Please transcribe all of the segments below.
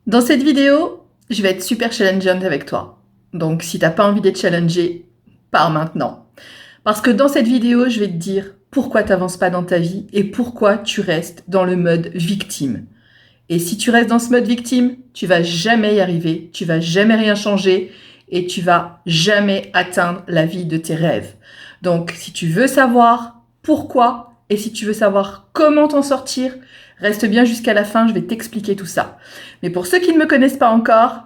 Dans cette vidéo, je vais être super challengeante avec toi. Donc si t'as pas envie d'être challengé, pars maintenant. Parce que dans cette vidéo, je vais te dire pourquoi t'avances pas dans ta vie et pourquoi tu restes dans le mode victime. Et si tu restes dans ce mode victime, tu vas jamais y arriver, tu vas jamais rien changer et tu vas jamais atteindre la vie de tes rêves. Donc si tu veux savoir pourquoi et si tu veux savoir comment t'en sortir, reste bien jusqu'à la fin, je vais t'expliquer tout ça. Mais pour ceux qui ne me connaissent pas encore,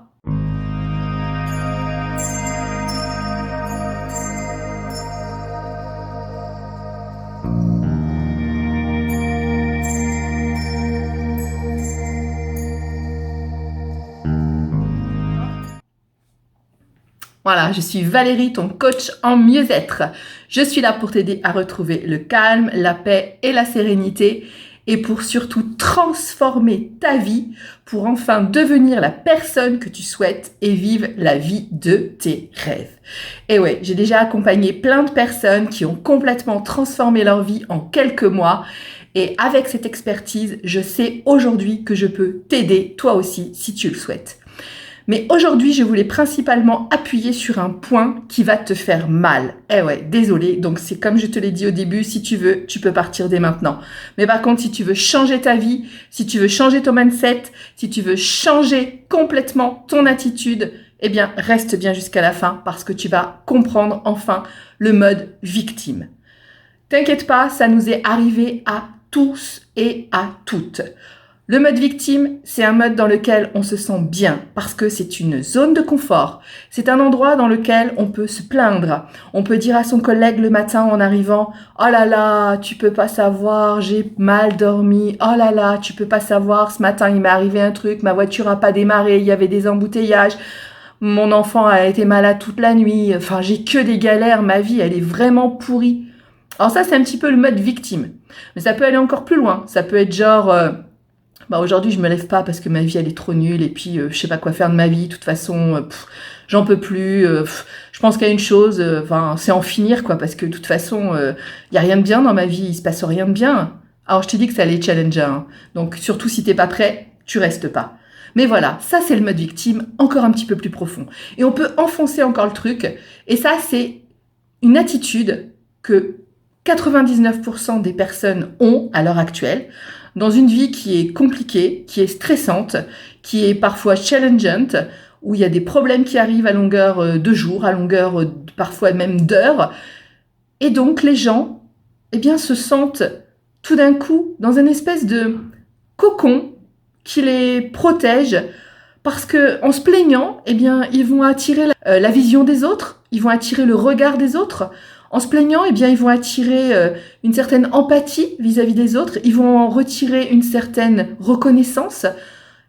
voilà, je suis Valérie, ton coach en mieux-être. Je suis là pour t'aider à retrouver le calme, la paix et la sérénité et pour surtout transformer ta vie pour enfin devenir la personne que tu souhaites et vivre la vie de tes rêves. Et ouais, j'ai déjà accompagné plein de personnes qui ont complètement transformé leur vie en quelques mois. Et avec cette expertise, je sais aujourd'hui que je peux t'aider toi aussi si tu le souhaites. Mais aujourd'hui, je voulais principalement appuyer sur un point qui va te faire mal. Eh ouais, désolé. Donc c'est comme je te l'ai dit au début, si tu veux, tu peux partir dès maintenant. Mais par contre, si tu veux changer ta vie, si tu veux changer ton mindset, si tu veux changer complètement ton attitude, eh bien, reste bien jusqu'à la fin parce que tu vas comprendre enfin le mode victime. T'inquiète pas, ça nous est arrivé à tous et à toutes. Le mode victime, c'est un mode dans lequel on se sent bien parce que c'est une zone de confort. C'est un endroit dans lequel on peut se plaindre. On peut dire à son collègue le matin en arrivant « Oh là là, tu peux pas savoir, j'ai mal dormi. Oh là là, tu peux pas savoir, ce matin il m'est arrivé un truc, ma voiture a pas démarré, il y avait des embouteillages. Mon enfant a été malade toute la nuit. Enfin, j'ai que des galères, ma vie, elle est vraiment pourrie. » Alors ça, c'est un petit peu le mode victime. Mais ça peut aller encore plus loin. Ça peut être genre... aujourd'hui je me lève pas parce que ma vie elle est trop nulle et puis je sais pas quoi faire de ma vie, de toute façon j'en peux plus, je pense qu'il y a une chose, c'est en finir quoi, parce que de toute façon y a rien de bien dans ma vie, il se passe rien de bien. Alors je te dis que ça allait challenger, hein. Donc surtout si t'es pas prêt, tu restes pas. Mais voilà, ça c'est le mode victime, encore un petit peu plus profond. Et on peut enfoncer encore le truc, et ça c'est une attitude que 99% des personnes ont à l'heure actuelle, dans une vie qui est compliquée, qui est stressante, qui est parfois challengeante, où il y a des problèmes qui arrivent à longueur de jours, à longueur parfois même d'heures. Et donc les gens, eh bien, se sentent tout d'un coup dans une espèce de cocon qui les protège parce que en se plaignant, eh bien, ils vont attirer la vision des autres, ils vont attirer le regard des autres. En se plaignant, eh bien, ils vont attirer une certaine empathie vis-à-vis des autres, ils vont en retirer une certaine reconnaissance.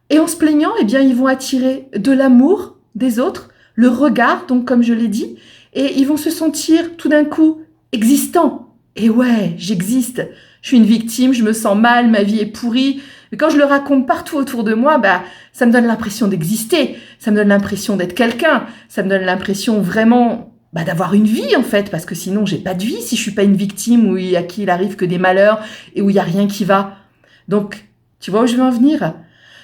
Et en se plaignant, eh bien, ils vont attirer de l'amour des autres, le regard, donc comme je l'ai dit, et ils vont se sentir tout d'un coup existants. Et ouais, j'existe, je suis une victime, je me sens mal, ma vie est pourrie. Mais quand je le raconte partout autour de moi, ça me donne l'impression d'exister, ça me donne l'impression d'être quelqu'un, ça me donne l'impression vraiment d'avoir une vie en fait, parce que sinon j'ai pas de vie si je suis pas une victime où à qui il arrive que des malheurs et où il y a rien qui va. Donc, tu vois où je veux en venir ?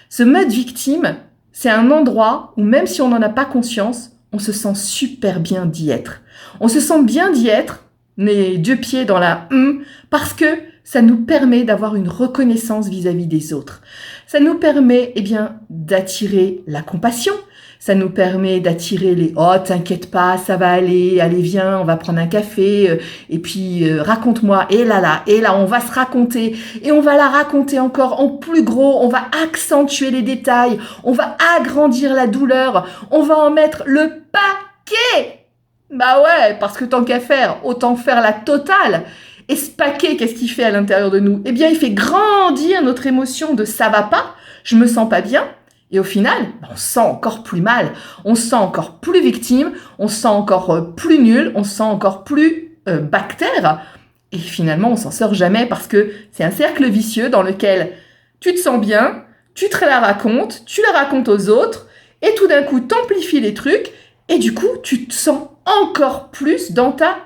Ce mode victime, c'est un endroit où même si on n'en a pas conscience, on se sent super bien d'y être. On se sent bien d'y être, les deux pieds dans la parce que ça nous permet d'avoir une reconnaissance vis-à-vis des autres. Ça nous permet, d'attirer la compassion. Ça nous permet d'attirer les « Oh, t'inquiète pas, ça va aller, allez viens, on va prendre un café, et puis raconte-moi, et là, on va se raconter, et on va la raconter encore en plus gros, on va accentuer les détails, on va agrandir la douleur, on va en mettre le paquet !» Bah ouais, parce que tant qu'à faire, autant faire la totale. Et ce paquet, qu'est-ce qu'il fait à l'intérieur de nous ? Eh bien, il fait grandir notre émotion de « ça va pas, je me sens pas bien ». Et au final, on se sent encore plus mal, on se sent encore plus victime, on se sent encore plus nul, on se sent encore plus bactère. Et finalement, on s'en sort jamais parce que c'est un cercle vicieux dans lequel tu te sens bien, tu te la racontes, tu la racontes aux autres, et tout d'un coup, t'amplifies les trucs, et du coup, tu te sens encore plus dans ta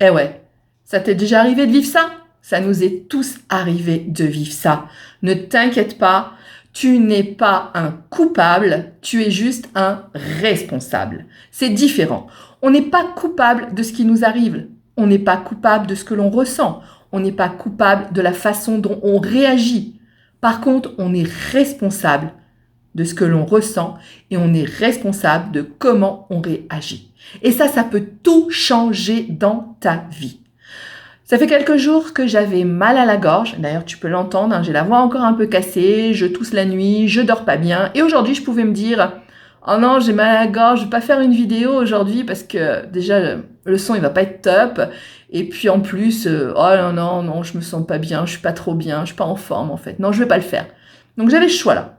Eh ouais, ça t'est déjà arrivé de vivre ça ? Ça nous est tous arrivé de vivre ça. Ne t'inquiète pas, Tu n'es pas un coupable, tu es juste un responsable. C'est différent. On n'est pas coupable de ce qui nous arrive. On n'est pas coupable de ce que l'on ressent. On n'est pas coupable de la façon dont on réagit. Par contre, on est responsable de ce que l'on ressent et on est responsable de comment on réagit. Et ça peut tout changer dans ta vie. Ça fait quelques jours que j'avais mal à la gorge. D'ailleurs, tu peux l'entendre, hein, j'ai la voix encore un peu cassée, je tousse la nuit, je dors pas bien. Et aujourd'hui, je pouvais me dire « Oh non, j'ai mal à la gorge, je vais pas faire une vidéo aujourd'hui parce que déjà, le son, il va pas être top. Et puis en plus, oh non, je me sens pas bien, je suis pas trop bien, je suis pas en forme en fait. Non, je vais pas le faire. » Donc j'avais le choix là.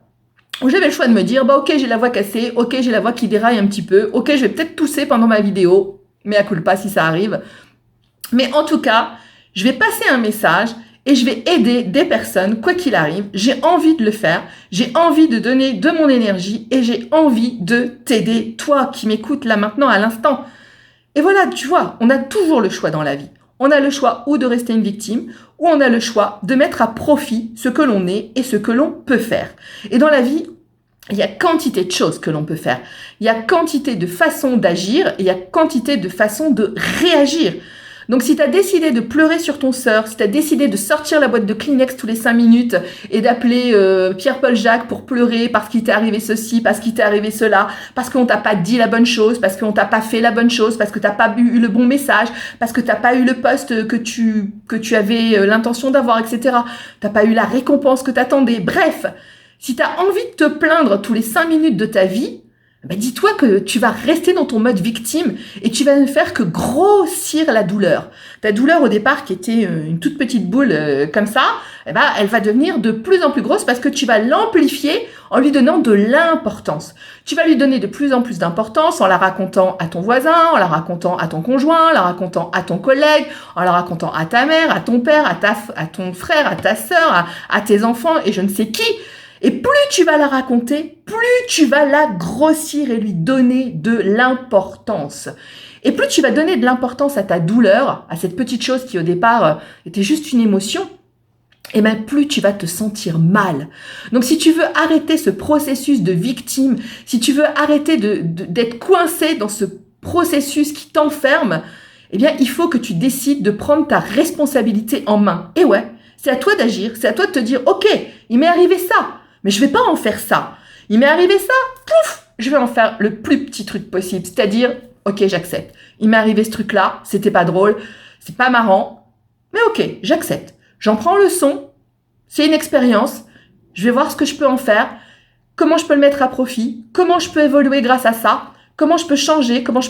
J'avais le choix de me dire « ok, j'ai la voix cassée, ok, j'ai la voix qui déraille un petit peu, ok, je vais peut-être tousser pendant ma vidéo, mais à culpa si ça arrive. » Mais en tout cas, je vais passer un message et je vais aider des personnes, quoi qu'il arrive. J'ai envie de le faire, j'ai envie de donner de mon énergie et j'ai envie de t'aider, toi qui m'écoutes là maintenant à l'instant. Et voilà, tu vois, on a toujours le choix dans la vie. On a le choix ou de rester une victime, ou on a le choix de mettre à profit ce que l'on est et ce que l'on peut faire. Et dans la vie, il y a quantité de choses que l'on peut faire. Il y a quantité de façons d'agir et il y a quantité de façons de réagir. Donc si tu as décidé de pleurer sur ton sort, si tu as décidé de sortir la boîte de Kleenex tous les 5 minutes et d'appeler Pierre-Paul Jacques pour pleurer parce qu'il t'est arrivé ceci, parce qu'il t'est arrivé cela, parce qu'on t'a pas dit la bonne chose, parce qu'on t'a pas fait la bonne chose, parce que t'as pas eu le bon message, parce que t'as pas eu le poste que tu avais l'intention d'avoir, etc. T'as pas eu la récompense que t'attendais. Bref, si tu as envie de te plaindre tous les 5 minutes de ta vie, ben dis-toi que tu vas rester dans ton mode victime et tu vas ne faire que grossir la douleur. Ta douleur au départ qui était une toute petite boule comme ça, eh ben, elle va devenir de plus en plus grosse parce que tu vas l'amplifier en lui donnant de l'importance. Tu vas lui donner de plus en plus d'importance en la racontant à ton voisin, en la racontant à ton conjoint, en la racontant à ton collègue, en la racontant à ta mère, à ton père, à ton frère, à ta sœur, à tes enfants et je ne sais qui. Et plus tu vas la raconter, plus tu vas la grossir et lui donner de l'importance. Et plus tu vas donner de l'importance à ta douleur, à cette petite chose qui au départ était juste une émotion, et bien plus tu vas te sentir mal. Donc si tu veux arrêter ce processus de victime, si tu veux arrêter d'être coincé dans ce processus qui t'enferme, eh bien il faut que tu décides de prendre ta responsabilité en main. Et ouais, c'est à toi d'agir, c'est à toi de te dire « Ok, il m'est arrivé ça. Mais je vais pas en faire ça. Il m'est arrivé ça, pouf, je vais en faire le plus petit truc possible. C'est-à-dire, ok, j'accepte. Il m'est arrivé ce truc-là, c'était pas drôle, c'est pas marrant, mais ok, j'accepte. J'en prends le son, c'est une expérience, je vais voir ce que je peux en faire, comment je peux le mettre à profit, comment je peux évoluer grâce à ça, comment je peux changer, comment je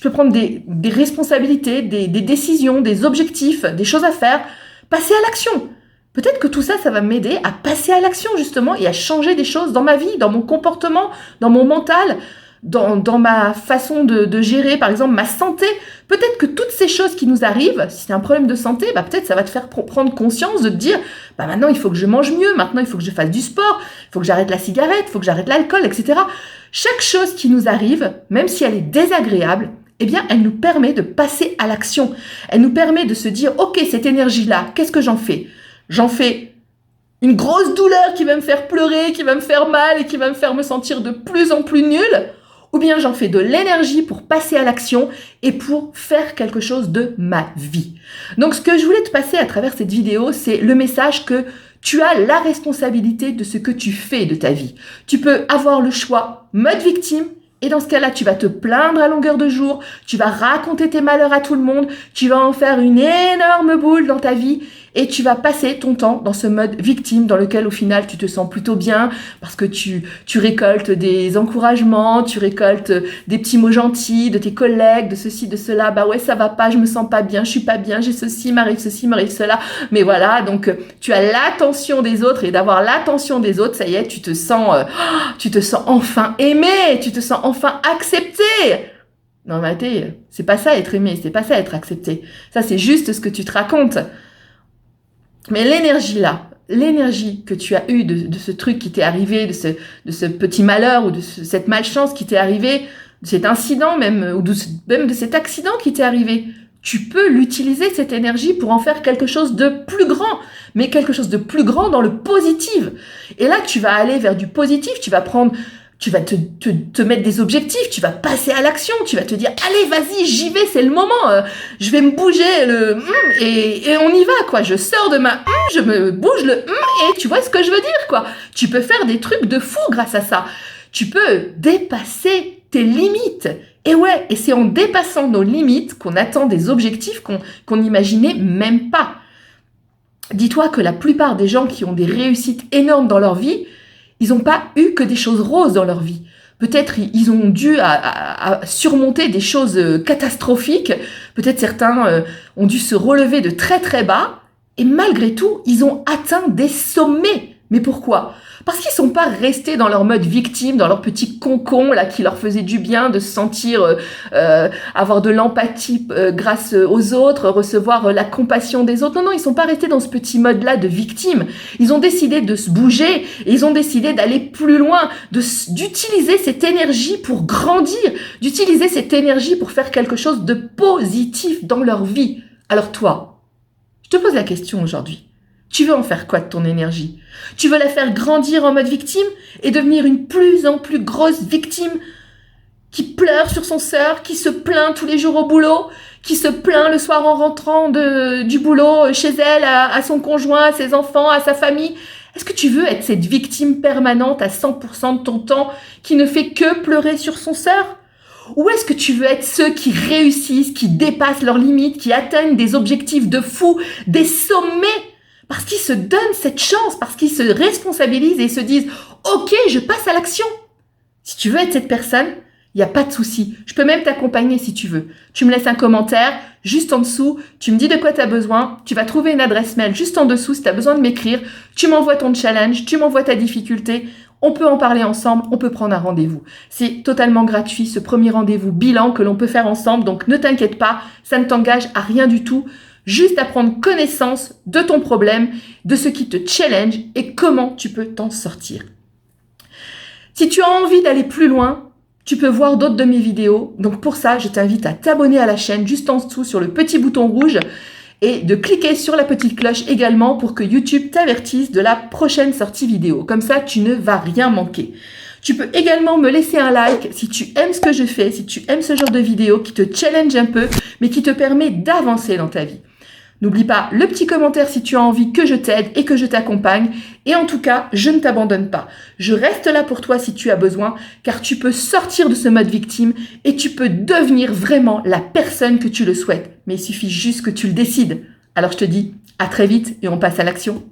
peux prendre des responsabilités, des décisions, des objectifs, des choses à faire, passer à l'action. Peut-être que tout ça, ça va m'aider à passer à l'action justement et à changer des choses dans ma vie, dans mon comportement, dans mon mental, dans ma façon de gérer par exemple ma santé. Peut-être que toutes ces choses qui nous arrivent, si c'est un problème de santé, bah peut-être ça va te faire prendre conscience de te dire bah maintenant il faut que je mange mieux, maintenant il faut que je fasse du sport, il faut que j'arrête la cigarette, il faut que j'arrête l'alcool, etc. Chaque chose qui nous arrive, même si elle est désagréable, eh bien, elle nous permet de passer à l'action. Elle nous permet de se dire, ok, cette énergie-là, qu'est-ce que j'en fais ? J'en fais une grosse douleur qui va me faire pleurer, qui va me faire mal et qui va me faire me sentir de plus en plus nulle, ou bien j'en fais de l'énergie pour passer à l'action et pour faire quelque chose de ma vie. Donc ce que je voulais te passer à travers cette vidéo, c'est le message que tu as la responsabilité de ce que tu fais de ta vie. Tu peux avoir le choix mode victime. Et dans ce cas-là, tu vas te plaindre à longueur de jour, tu vas raconter tes malheurs à tout le monde, tu vas en faire une énorme boule dans ta vie et tu vas passer ton temps dans ce mode victime dans lequel au final tu te sens plutôt bien parce que tu récoltes des encouragements, tu récoltes des petits mots gentils de tes collègues, de ceci, de cela, bah ouais ça va pas, je me sens pas bien, je suis pas bien, j'ai ceci, m'arrive cela, mais voilà, donc tu as l'attention des autres et d'avoir l'attention des autres, ça y est, tu te sens enfin aimé, tu te sens enfin accepté. Non mais attends, c'est pas ça être aimé, c'est pas ça être accepté. Ça c'est juste ce que tu te racontes. Mais l'énergie là, l'énergie que tu as eue de ce truc qui t'est arrivé, de ce petit malheur ou de cette malchance qui t'est arrivé, de cet incident même, ou même de cet accident qui t'est arrivé, tu peux l'utiliser cette énergie pour en faire quelque chose de plus grand, mais quelque chose de plus grand dans le positif. Et là, tu vas aller vers du positif, tu vas te mettre des objectifs, tu vas passer à l'action, tu vas te dire, allez, vas-y, j'y vais, c'est le moment, je vais me bouger et on y va, quoi. Je sors de ma je me bouge le et tu vois ce que je veux dire, quoi. Tu peux faire des trucs de fou grâce à ça. Tu peux dépasser tes limites. Et ouais, et c'est en dépassant nos limites qu'on atteint des objectifs qu'on n'imaginait même pas. Dis-toi que la plupart des gens qui ont des réussites énormes dans leur vie, ils n'ont pas eu que des choses roses dans leur vie. Peut-être ils ont dû à surmonter des choses catastrophiques. Peut-être certains ont dû se relever de très très bas. Et malgré tout, ils ont atteint des sommets. Mais pourquoi ? Parce qu'ils sont pas restés dans leur mode victime, dans leur petit concon là qui leur faisait du bien de se sentir avoir de l'empathie grâce aux autres, recevoir la compassion des autres. Non, non, ils sont pas restés dans ce petit mode-là de victime. Ils ont décidé de se bouger et ils ont décidé d'aller plus loin, d'utiliser cette énergie pour grandir, d'utiliser cette énergie pour faire quelque chose de positif dans leur vie. Alors toi, je te pose la question aujourd'hui. Tu veux en faire quoi de ton énergie ? Tu veux la faire grandir en mode victime et devenir une plus en plus grosse victime qui pleure sur son sort, qui se plaint tous les jours au boulot, qui se plaint le soir en rentrant du boulot chez elle, à son conjoint, à ses enfants, à sa famille ? Est-ce que tu veux être cette victime permanente à 100% de ton temps qui ne fait que pleurer sur son sort ? Ou est-ce que tu veux être ceux qui réussissent, qui dépassent leurs limites, qui atteignent des objectifs de fou, des sommets ? Parce qu'ils se donnent cette chance, parce qu'ils se responsabilisent et se disent « Ok, je passe à l'action ». Si tu veux être cette personne, il n'y a pas de souci. Je peux même t'accompagner si tu veux. Tu me laisses un commentaire juste en dessous, tu me dis de quoi tu as besoin, tu vas trouver une adresse mail juste en dessous si tu as besoin de m'écrire, tu m'envoies ton challenge, tu m'envoies ta difficulté, on peut en parler ensemble, on peut prendre un rendez-vous. C'est totalement gratuit, ce premier rendez-vous bilan que l'on peut faire ensemble, donc ne t'inquiète pas, ça ne t'engage à rien du tout. Juste à prendre connaissance de ton problème, de ce qui te challenge et comment tu peux t'en sortir. Si tu as envie d'aller plus loin, tu peux voir d'autres de mes vidéos. Donc pour ça, je t'invite à t'abonner à la chaîne juste en dessous sur le petit bouton rouge et de cliquer sur la petite cloche également pour que YouTube t'avertisse de la prochaine sortie vidéo. Comme ça, tu ne vas rien manquer. Tu peux également me laisser un like si tu aimes ce que je fais, si tu aimes ce genre de vidéo qui te challenge un peu, mais qui te permet d'avancer dans ta vie. N'oublie pas le petit commentaire si tu as envie que je t'aide et que je t'accompagne. Et en tout cas, je ne t'abandonne pas. Je reste là pour toi si tu as besoin, car tu peux sortir de ce mode victime et tu peux devenir vraiment la personne que tu le souhaites. Mais il suffit juste que tu le décides. Alors je te dis à très vite et on passe à l'action.